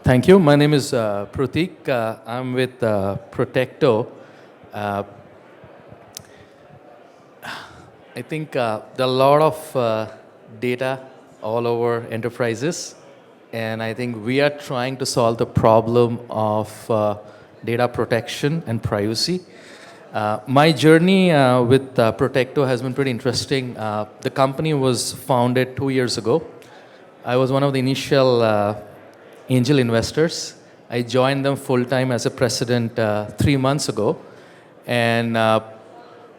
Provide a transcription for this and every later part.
Thank you. My name is Protik. I'm with Protecto. Uh, I think there are a lot of data all over enterprises, and I think we are trying to solve the problem of data protection and privacy. My journey with Protecto has been pretty interesting. The company was founded 2 years ago. I was one of the initial angel investors. I joined them full-time as a president 3 months ago. And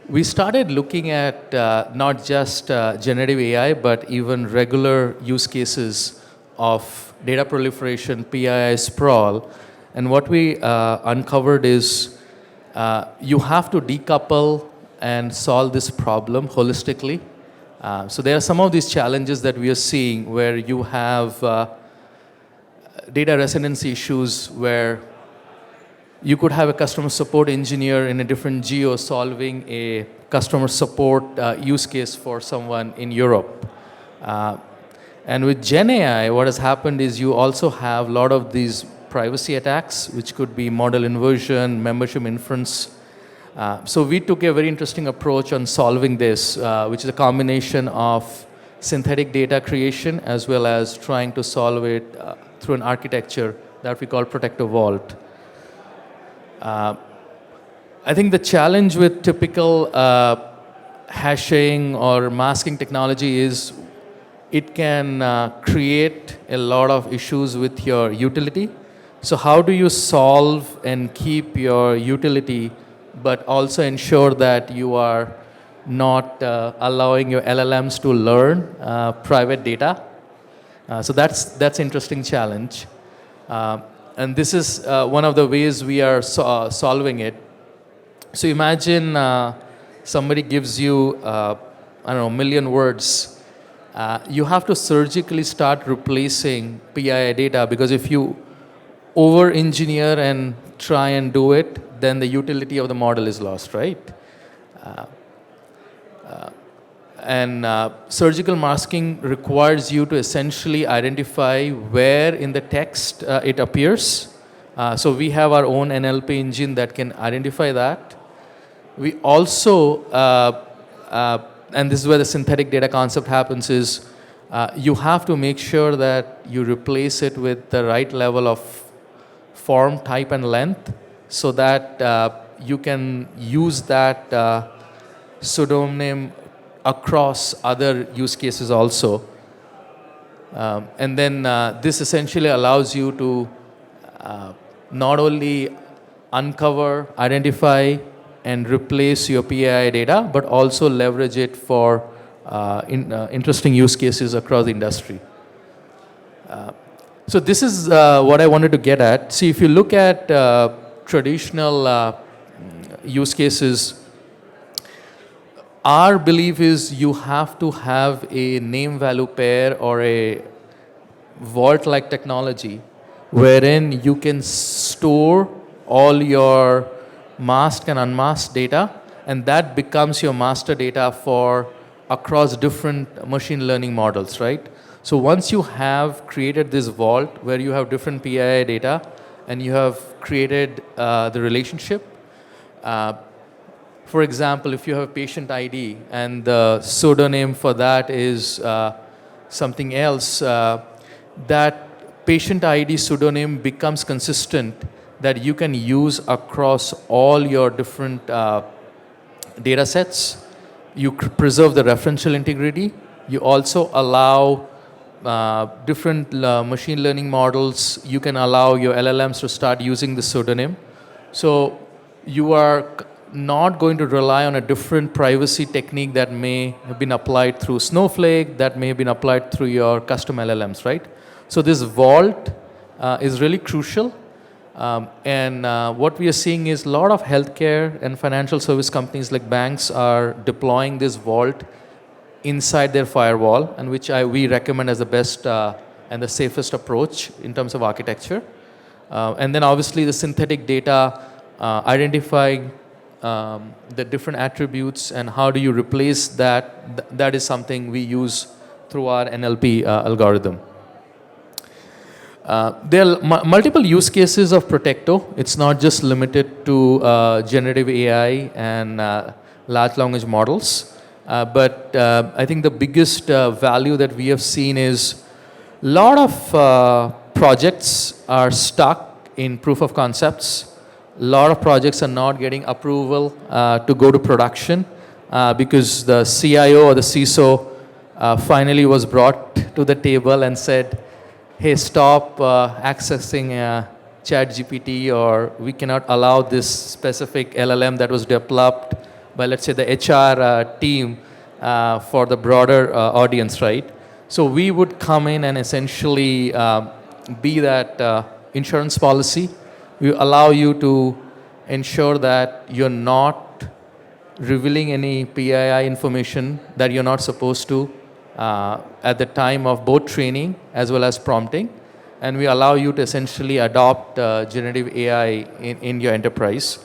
we started looking at not just generative AI, but even regular use cases of data proliferation, PII sprawl. And what we uncovered is you have to decouple and solve this problem holistically. So there are some of these challenges that we are seeing where you have data residency issues where you could have a customer support engineer in a different geo solving a customer support use case for someone in Europe. And with Gen AI, what has happened is you also have a lot of these privacy attacks, which could be model inversion, membership inference. So we took a very interesting approach on solving this, which is a combination of synthetic data creation as well as trying to solve it through an architecture that we call Protecto Vault. I think the challenge with typical hashing or masking technology is it can create a lot of issues with your utility. So how do you solve and keep your utility, but also ensure that you are not allowing your LLMs to learn private data? So that's an interesting challenge. And this is one of the ways we are solving it. So imagine somebody gives you, I don't know, a million words. You have to surgically start replacing PII data, because if you over-engineer and try and do it, then the utility of the model is lost, right? And surgical masking requires you to essentially identify where in the text it appears. So we have our own NLP engine that can identify that. We also, and this is where the synthetic data concept happens, is you have to make sure that you replace it with the right level of form, type, and length so that you can use that pseudonym across other use cases also. And then this essentially allows you to not only uncover, identify, and replace your PII data, but also leverage it for interesting use cases across the industry. So this is what I wanted to get at. See, if you look at traditional use cases, our belief is you have to have a name-value pair or a vault-like technology wherein you can store all your masked and unmasked data, and that becomes your master data for across different machine learning models, right? So once you have created this vault where you have different PII data and you have created the relationship, for example, if you have a patient ID and the pseudonym for that is something else, that patient ID pseudonym becomes consistent that you can use across all your different data sets. You preserve the referential integrity. You also allow different machine learning models. You can allow your LLMs to start using the pseudonym. So you are not going to rely on a different privacy technique that may have been applied through Snowflake, that may have been applied through your custom LLMs, right? So this vault is really crucial. And what we are seeing is a lot of healthcare and financial service companies like banks are deploying this vault inside their firewall, and which we recommend as the best and the safest approach in terms of architecture. And then obviously the synthetic data, identifying the different attributes and how do you replace that, that is something we use through our NLP algorithm. There are multiple use cases of Protecto. It's not just limited to generative AI and large language models. But I think the biggest value that we have seen is a lot of projects are stuck in proof of concepts. A lot of projects are not getting approval to go to production because the CIO or the CISO finally was brought to the table and said, hey, stop accessing ChatGPT, or we cannot allow this specific LLM that was developed by, let's say, the HR team for the broader audience, right? So we would come in and essentially be that insurance policy. We allow you to ensure that you're not revealing any PII information that you're not supposed to at the time of both training as well as prompting. And we allow you to essentially adopt generative AI in your enterprise.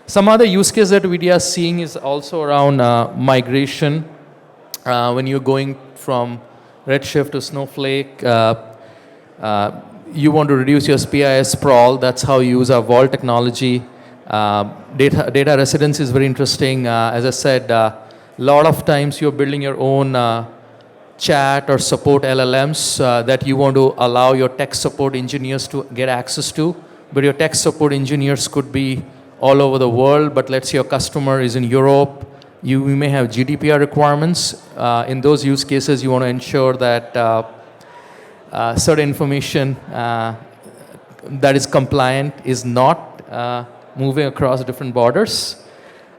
Some other use case that we are seeing is also around migration. When you're going from Redshift to Snowflake, you want to reduce your PII sprawl. That's how you use our Vault technology. Data residency is very interesting. As I said, a lot of times you're building your own chat or support LLMs that you want to allow your tech support engineers to get access to. But your tech support engineers could be all over the world, but let's say your customer is in Europe. You may have GDPR requirements. In those use cases, you want to ensure that certain information that is compliant is not moving across different borders.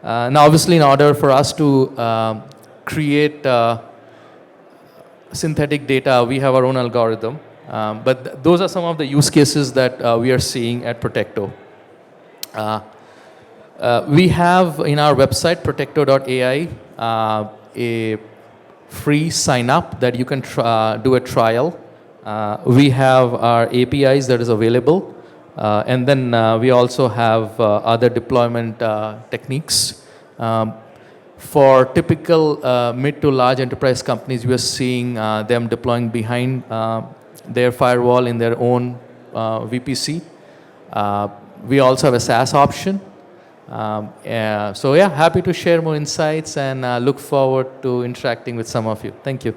Now, obviously, in order for us to create synthetic data, we have our own algorithm. But those are some of the use cases that we are seeing at Protecto. We have in our website, protecto.ai, a free sign-up that you can do a trial. We have our APIs that is available. And then we also have other deployment techniques. For typical mid to large enterprise companies, we are seeing them deploying behind their firewall in their own VPC. We also have a SaaS option. So yeah, happy to share more insights and look forward to interacting with some of you. Thank you.